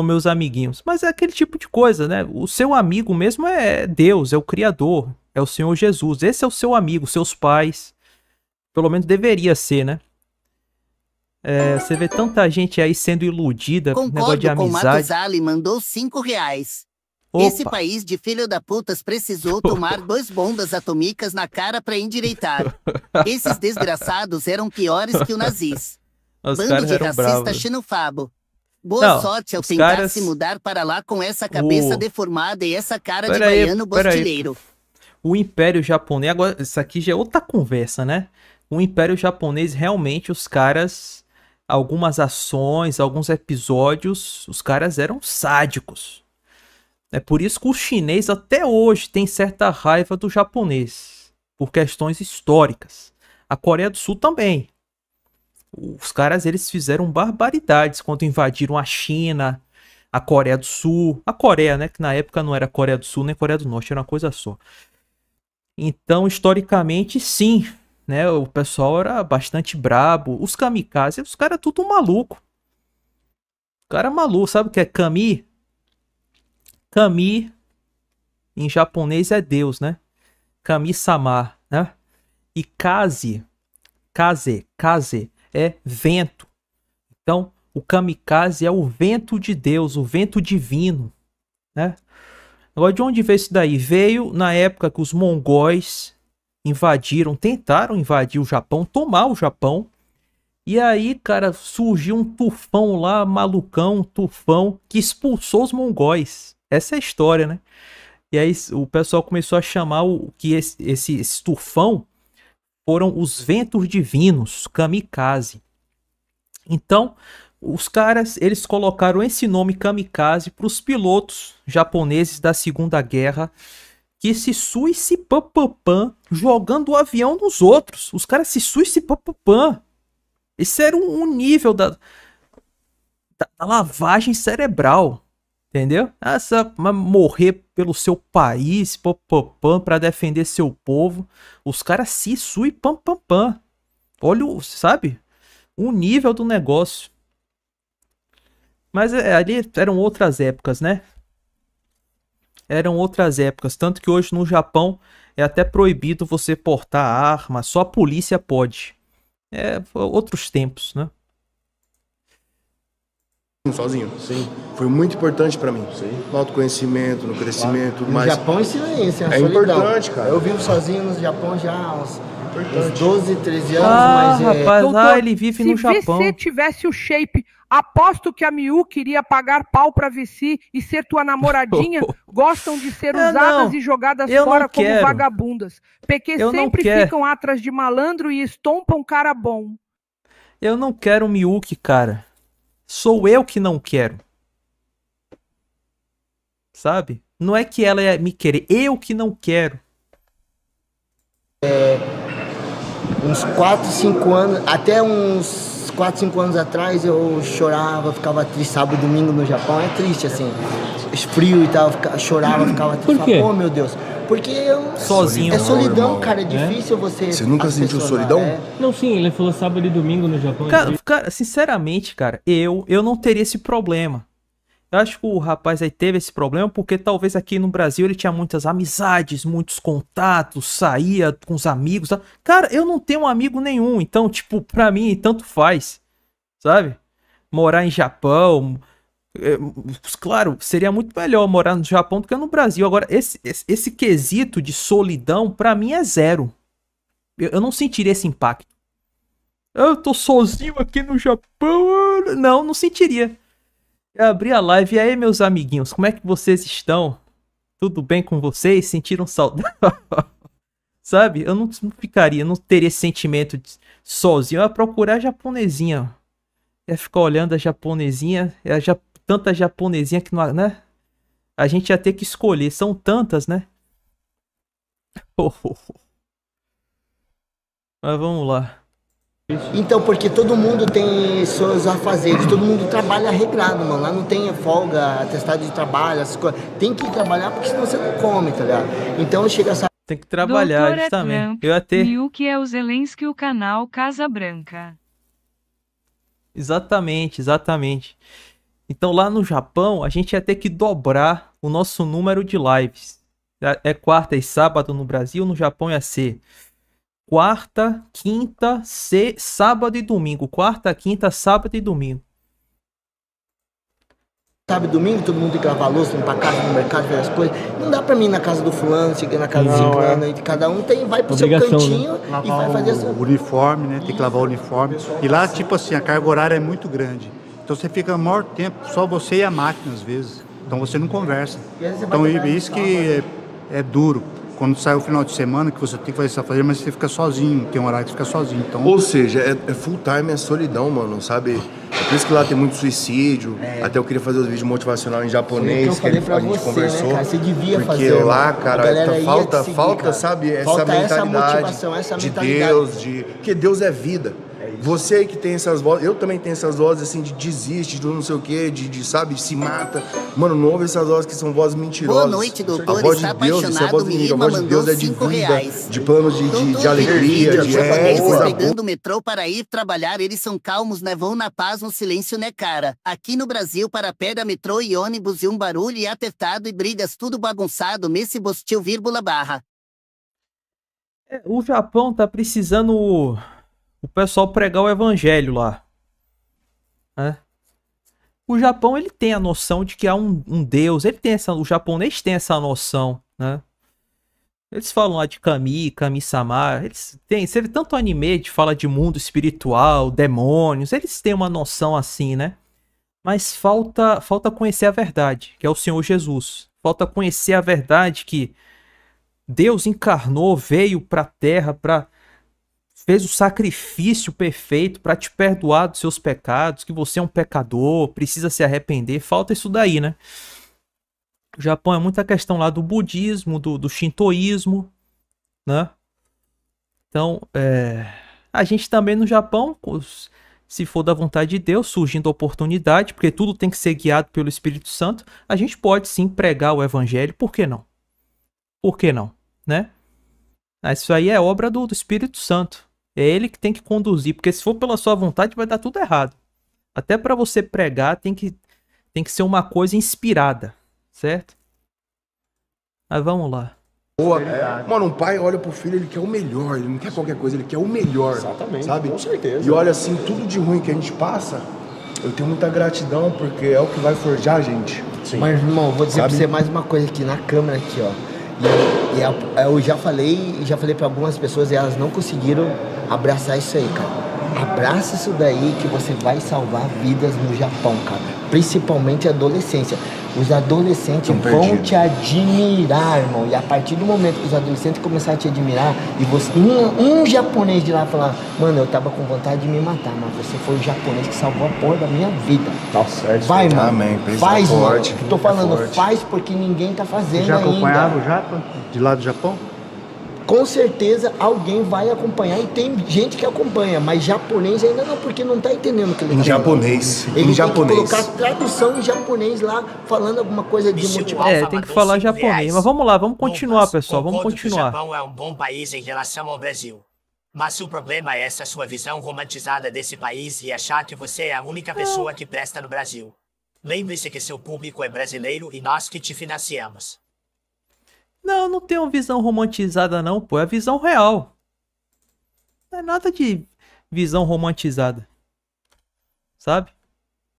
meus amiguinhos. Mas é aquele tipo de coisa, né? O seu amigo mesmo é Deus, é o Criador, é o Senhor Jesus. Esse é o seu amigo, seus pais. Pelo menos deveria ser, né? Você vê tanta gente aí sendo iludida com negócio de amizade. Concordo com o Matuzali, mandou R$5. Opa. Esse país de filho da putas precisou tomar 2 bombas atômicas na cara pra endireitar. Esses desgraçados eram piores que o nazis. Bando de racista xenofabo. Boa sorte ao tentar se mudar para lá com essa cabeça deformada e essa cara de baiano bostileiro. O Império Japonês, agora isso aqui já é outra conversa, né? O Império Japonês, realmente, os caras... Algumas ações, alguns episódios, os caras eram sádicos. É por isso que o chinês até hoje tem certa raiva do japonês. Por questões históricas. A Coreia do Sul também. Os caras, eles fizeram barbaridades quando invadiram a China, a Coreia do Sul. A Coreia, né? Que na época não era Coreia do Sul nem Coreia do Norte, era uma coisa só. Então, historicamente, sim... Né, o pessoal era bastante brabo. Os kamikaze, os caras tudo maluco. O cara é maluco, sabe o que é kami? Kami em japonês é Deus, né? Kami-sama, né? E kaze é vento. Então, o kamikaze é o vento de Deus, o vento divino, né? Agora, de onde veio isso daí? Veio na época que os mongóis tentaram invadir o Japão, tomar o Japão. E aí, cara, surgiu um tufão lá, malucão, um tufão, que expulsou os mongóis. Essa é a história, né? E aí o pessoal começou a chamar esse tufão foram os ventos divinos, kamikaze. Então, os caras, eles colocaram esse nome kamikaze para os pilotos japoneses da Segunda Guerra, que se suicidam jogando o avião nos outros. Os caras se suicidam. Esse era um nível da lavagem cerebral. Entendeu? Morrer pelo seu país, para defender seu povo. Os caras se suicidam. Olha, sabe? O nível do negócio. Mas ali eram outras épocas, né? Eram outras épocas, tanto que hoje no Japão é até proibido você portar arma, só a polícia pode. Outros tempos, né? Sozinho. Sim. Foi muito importante pra mim. Sim. No autoconhecimento, no crescimento, tudo mais. No Japão ensina isso, é importante, cara. Eu vivo sozinho no Japão já há uns 12, 13 anos, mas rapaz, Doutor, ele vive no Japão. Se você tivesse o shape Aposto que a Miu queria pagar pau pra Vici e ser tua namoradinha. Gostam de ser usadas e jogadas fora como vagabundas. PQ sempre ficam atrás de malandro e estompam cara bom. Eu não quero o Miyuki, cara. Sou eu que não quero. Sabe? Não é que ela ia me querer, eu que não quero. Uns 4, 5 anos, até uns 4, 5 anos atrás eu chorava, ficava triste. Sábado e domingo no Japão é triste, assim. Frio e tal, chorava, ficava triste. Por quê? Oh, meu Deus. Porque eu... Sozinho. É solidão, cara, é difícil você... Você nunca sentiu solidão? Não, sim, ele falou sábado e domingo no Japão. Cara, sinceramente, cara, eu não teria esse problema. Eu acho que o rapaz aí teve esse problema porque talvez aqui no Brasil ele tinha muitas amizades, muitos contatos, saía com os amigos. Tá? Cara, eu não tenho amigo nenhum, então, tipo, pra mim, tanto faz, sabe? Morar em Japão, claro, seria muito melhor morar no Japão do que no Brasil. Agora, esse quesito de solidão, pra mim, é zero. Eu não sentiria esse impacto. Eu tô sozinho aqui no Japão. Não sentiria. Eu abri a live. E aí, meus amiguinhos, como é que vocês estão? Tudo bem com vocês? Sentiram saudade? Sabe? Eu não ficaria, não teria esse sentimento de sozinho. Eu ia procurar a japonesinha. Ia ficar olhando a japonesinha. Tanta japonesinha que não, né? A gente ia ter que escolher. São tantas, né? Mas vamos lá. Então, porque todo mundo tem seus afazeres, todo mundo trabalha regrado, mano. Lá não tem folga, atestado de trabalho, essas coisas. Tem que trabalhar porque senão você não come, tá ligado? Então chega essa... Tem que trabalhar também. Eu ia ter... Miyuki é o Zelensky, o canal Casa Branca. Exatamente. Então lá no Japão, a gente ia ter que dobrar o nosso número de lives. É quarta e sábado no Brasil, no Japão ia ser... quarta, quinta, sábado e domingo. Quarta, quinta, sábado e domingo. Sábado e domingo, todo mundo tem que lavar a louça, ir pra casa, no mercado, ver as coisas. Não dá pra mim ir na casa do fulano, chegar na casa do ciclano, aí cada um vai pro seu cantinho, né? E vai fazer o uniforme, né? Tem que lavar o uniforme. E lá, tipo assim, a carga horária é muito grande. Então você fica o maior tempo, só você e a máquina, às vezes. Então você não conversa. Então isso que é duro. Quando sai o final de semana, que você tem que fazer, mas você fica sozinho, tem um horário que você fica sozinho. Então... Ou seja, é full time, é solidão, mano, sabe? É por isso que lá tem muito suicídio. Até eu queria fazer os vídeos motivacionais em japonês, que a gente conversou. Né, cara? Você devia porque fazer. Porque lá, cara, falta, sabe, falta essa mentalidade essa de Deus, porque Deus é vida. Você aí que tem essas vozes, eu também tenho essas vozes assim de desiste, de não sei o que, sabe, se mata. Mano, não ouve essas vozes que são vozes mentirosas. Boa noite, doutor. A voz de Deus, isso é a voz do inimigo. A voz de Deus é de vida, de planos de alegria, de coisa pegando o metrô para ir trabalhar, eles são calmos, né? Vão na paz, no silêncio, né, cara? Aqui no Brasil, para pegar metrô e ônibus e um barulho e apertado e brigas, tudo bagunçado, Messi Bostil, _. O Japão tá precisando... o pessoal pregar o evangelho lá. O Japão, ele tem a noção de que há um Deus. O japonês tem essa noção, né? Eles falam lá de Kami-sama. Você vê tanto anime de fala de mundo espiritual, demônios. Eles têm uma noção assim, né? Mas falta conhecer a verdade, que é o Senhor Jesus. Falta conhecer a verdade que Deus encarnou, veio pra terra, fez o sacrifício perfeito para te perdoar dos seus pecados, que você é um pecador, precisa se arrepender. Falta isso daí, né? O Japão é muita questão lá do budismo, do shintoísmo, né? Então, a gente também no Japão, se for da vontade de Deus, surgindo a oportunidade, porque tudo tem que ser guiado pelo Espírito Santo, a gente pode sim pregar o evangelho, por que não? Por que não, né? Isso aí é obra do Espírito Santo. É ele que tem que conduzir, porque se for pela sua vontade vai dar tudo errado. Até para você pregar tem que ser uma coisa inspirada, certo? Mas vamos lá. Mano, um pai olha pro filho, ele quer o melhor, ele não quer qualquer coisa, ele quer o melhor. Exatamente, sabe? Com certeza. E olha assim, tudo de ruim que a gente passa, eu tenho muita gratidão, porque é o que vai forjar a gente. Sim. Mas, irmão, vou dizer pra você mais uma coisa aqui na câmera, aqui, ó. Eu já falei para algumas pessoas e elas não conseguiram abraçar isso aí, cara. Abraça isso daí que você vai salvar vidas no Japão, cara. Principalmente a adolescência. Os adolescentes vão te admirar, irmão. E a partir do momento que os adolescentes começarem a te admirar, e você, um japonês de lá falar, mano, eu tava com vontade de me matar, mas você foi o japonês que salvou a porra da minha vida. Tá certo. Vai, mano. Amém. Faz, mano. Forte, Tô falando, forte. faz porque ninguém tá fazendo Já ainda. acompanhava o Japa? De lá do Japão? Com certeza alguém vai acompanhar e tem gente que acompanha, mas japonês ainda não, porque não tá entendendo o que ele tá japonês. Ele Em tem japonês. que colocar tradução em japonês lá, falando alguma coisa de motivação. Tem que falar japonês. Mas vamos lá, vamos continuar, pessoal. Vamos continuar. O Japão é um bom país em relação ao Brasil. Mas o problema é essa sua visão romantizada desse país e achar que você é a única pessoa que presta no Brasil. Lembre-se que seu público é brasileiro e nós que te financiamos. Não, não tem uma visão romantizada não, pô. É a visão real. Não é nada de visão romantizada. Sabe?